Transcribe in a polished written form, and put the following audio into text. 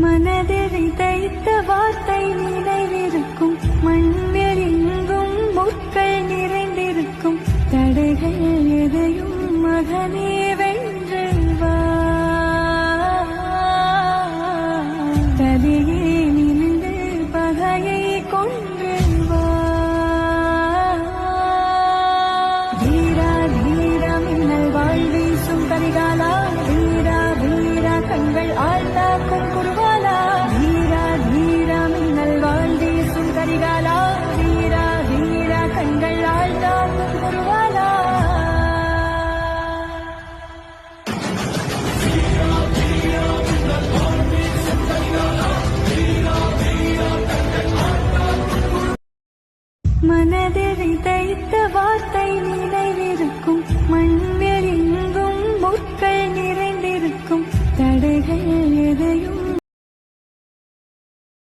மனதில் விதைத்த வார்த்தை நினைவிருக்கும், மண்ணில் எங்கும் முற்கள் நிறைந்திருக்கும். தடைகள் எதையும் மகனே வென்று வா. கதையே